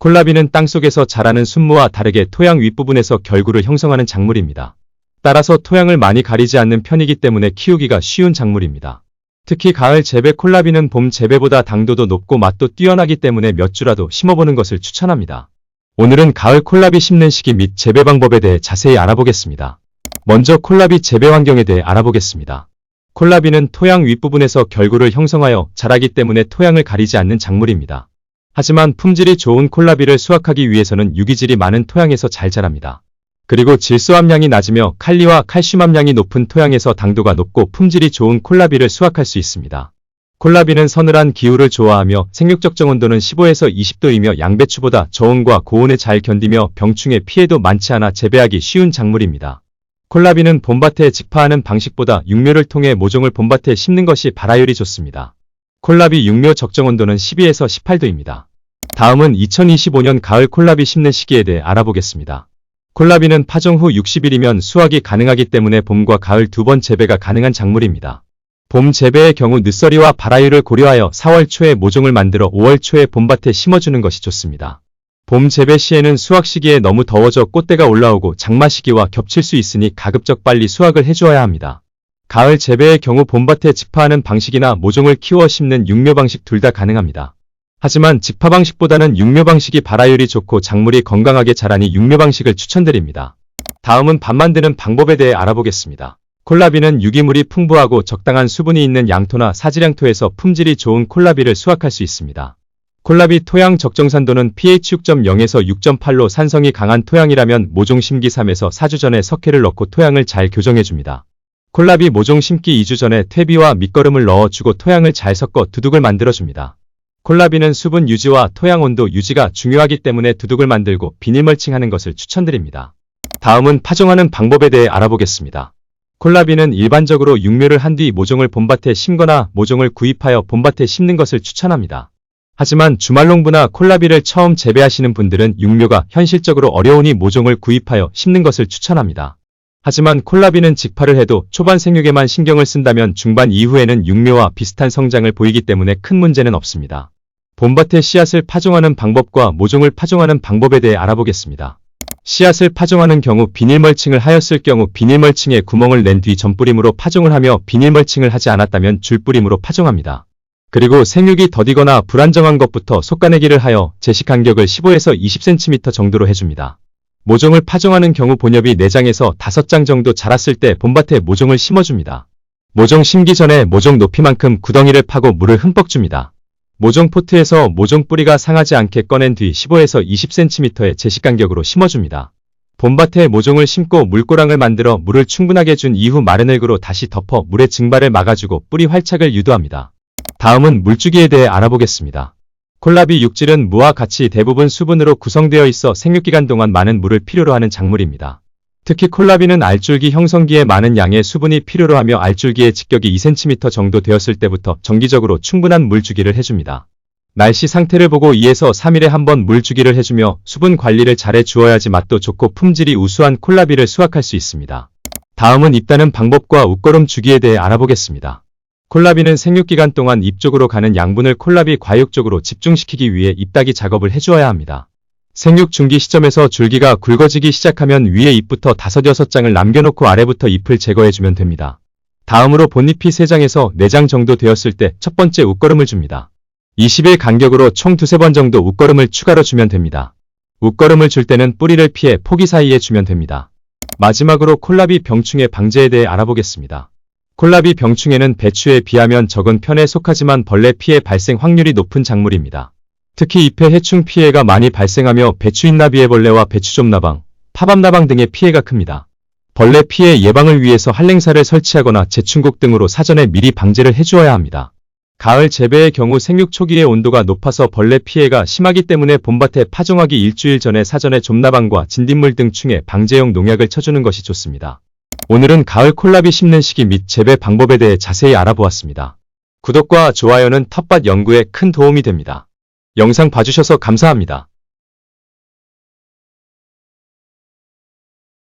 콜라비는 땅속에서 자라는 순무와 다르게 토양 윗부분에서 결구를 형성하는 작물입니다. 따라서 토양을 많이 가리지 않는 편이기 때문에 키우기가 쉬운 작물입니다. 특히 가을 재배 콜라비는 봄 재배보다 당도도 높고 맛도 뛰어나기 때문에 몇 주라도 심어보는 것을 추천합니다. 오늘은 가을 콜라비 심는 시기 및 재배 방법에 대해 자세히 알아보겠습니다. 먼저 콜라비 재배 환경에 대해 알아보겠습니다. 콜라비는 토양 윗부분에서 결구를 형성하여 자라기 때문에 토양을 가리지 않는 작물입니다. 하지만 품질이 좋은 콜라비를 수확하기 위해서는 유기질이 많은 토양에서 잘 자랍니다. 그리고 질소 함량이 낮으며 칼리와 칼슘 함량이 높은 토양에서 당도가 높고 품질이 좋은 콜라비를 수확할 수 있습니다. 콜라비는 서늘한 기후를 좋아하며 생육 적정 온도는 15에서 20도이며 양배추보다 저온과 고온에 잘 견디며 병충해 피해도 많지 않아 재배하기 쉬운 작물입니다. 콜라비는 봄밭에 직파하는 방식보다 육묘를 통해 모종을 봄밭에 심는 것이 발화율이 좋습니다. 콜라비 육묘 적정 온도는 12에서 18도입니다. 다음은 2025년 가을 콜라비 심는 시기에 대해 알아보겠습니다. 콜라비는 파종 후 60일이면 수확이 가능하기 때문에 봄과 가을 두 번 재배가 가능한 작물입니다. 봄 재배의 경우 늦서리와 발화율을 고려하여 4월 초에 모종을 만들어 5월 초에 봄밭에 심어주는 것이 좋습니다. 봄 재배 시에는 수확 시기에 너무 더워져 꽃대가 올라오고 장마 시기와 겹칠 수 있으니 가급적 빨리 수확을 해주어야 합니다. 가을 재배의 경우 봄밭에 직파하는 방식이나 모종을 키워 심는 육묘 방식 둘 다 가능합니다. 하지만 직파 방식보다는 육묘 방식이 발화율이 좋고 작물이 건강하게 자라니 육묘 방식을 추천드립니다. 다음은 밥 만드는 방법에 대해 알아보겠습니다. 콜라비는 유기물이 풍부하고 적당한 수분이 있는 양토나 사지량토에서 품질이 좋은 콜라비를 수확할 수 있습니다. 콜라비 토양 적정산도는 pH 6.0에서 6.8로 산성이 강한 토양이라면 모종 심기 3에서 4주 전에 석회를 넣고 토양을 잘 교정해줍니다. 콜라비 모종 심기 2주 전에 퇴비와 밑거름을 넣어주고 토양을 잘 섞어 두둑을 만들어줍니다. 콜라비는 수분 유지와 토양 온도 유지가 중요하기 때문에 두둑을 만들고 비닐 멀칭하는 것을 추천드립니다. 다음은 파종하는 방법에 대해 알아보겠습니다. 콜라비는 일반적으로 육묘를 한 뒤 모종을 봄밭에 심거나 모종을 구입하여 봄밭에 심는 것을 추천합니다. 하지만 주말농부나 콜라비를 처음 재배하시는 분들은 육묘가 현실적으로 어려우니 모종을 구입하여 심는 것을 추천합니다. 하지만 콜라비는 직파를 해도 초반 생육에만 신경을 쓴다면 중반 이후에는 육묘와 비슷한 성장을 보이기 때문에 큰 문제는 없습니다. 봄밭에 씨앗을 파종하는 방법과 모종을 파종하는 방법에 대해 알아보겠습니다. 씨앗을 파종하는 경우 비닐멀칭을 하였을 경우 비닐멀칭에 구멍을 낸 뒤 전뿌림으로 파종을 하며 비닐멀칭을 하지 않았다면 줄뿌림으로 파종합니다. 그리고 생육이 더디거나 불안정한 것부터 솎아내기를 하여 재식 간격을 15에서 20cm 정도로 해줍니다. 모종을 파종하는 경우 본엽이 4장에서 5장 정도 자랐을 때 봄밭에 모종을 심어줍니다. 모종 심기 전에 모종 높이만큼 구덩이를 파고 물을 흠뻑 줍니다. 모종 포트에서 모종 뿌리가 상하지 않게 꺼낸 뒤 15에서 20cm의 재식 간격으로 심어줍니다. 봄밭에 모종을 심고 물고랑을 만들어 물을 충분하게 준 이후 마른 흙으로 다시 덮어 물의 증발을 막아주고 뿌리 활착을 유도합니다. 다음은 물주기에 대해 알아보겠습니다. 콜라비 육질은 무와 같이 대부분 수분으로 구성되어 있어 생육기간 동안 많은 물을 필요로 하는 작물입니다. 특히 콜라비는 알줄기 형성기에 많은 양의 수분이 필요로 하며 알줄기의 직격이 2cm 정도 되었을 때부터 정기적으로 충분한 물주기를 해줍니다. 날씨 상태를 보고 2에서 3일에 한 번 물주기를 해주며 수분 관리를 잘해 주어야지 맛도 좋고 품질이 우수한 콜라비를 수확할 수 있습니다. 다음은 잎따는 방법과 웃거름 주기에 대해 알아보겠습니다. 콜라비는 생육기간 동안 잎 쪽으로 가는 양분을 콜라비 과육 쪽으로 집중시키기 위해 잎따기 작업을 해주어야 합니다. 생육 중기 시점에서 줄기가 굵어지기 시작하면 위에 잎부터 5-6장을 남겨놓고 아래부터 잎을 제거해주면 됩니다. 다음으로 본잎이 3장에서 4장 정도 되었을 때 첫 번째 웃거름을 줍니다. 20일 간격으로 총 2-3번 정도 웃거름을 추가로 주면 됩니다. 웃거름을 줄 때는 뿌리를 피해 포기 사이에 주면 됩니다. 마지막으로 콜라비 병충해 방제에 대해 알아보겠습니다. 콜라비 병충해는 배추에 비하면 적은 편에 속하지만 벌레 피해 발생 확률이 높은 작물입니다. 특히 잎에 해충 피해가 많이 발생하며 배추잎나비애벌레와 배추좀나방, 파밤나방 등의 피해가 큽니다. 벌레 피해 예방을 위해서 한랭사를 설치하거나 제충국 등으로 사전에 미리 방제를 해주어야 합니다. 가을 재배의 경우 생육 초기의 온도가 높아서 벌레 피해가 심하기 때문에 봄밭에 파종하기 일주일 전에 사전에 좀나방과 진딧물 등 충해 방제용 농약을 쳐주는 것이 좋습니다. 오늘은 가을 콜라비 심는 시기 및 재배 방법에 대해 자세히 알아보았습니다. 구독과 좋아요는 텃밭 연구에 큰 도움이 됩니다. 영상 봐주셔서 감사합니다.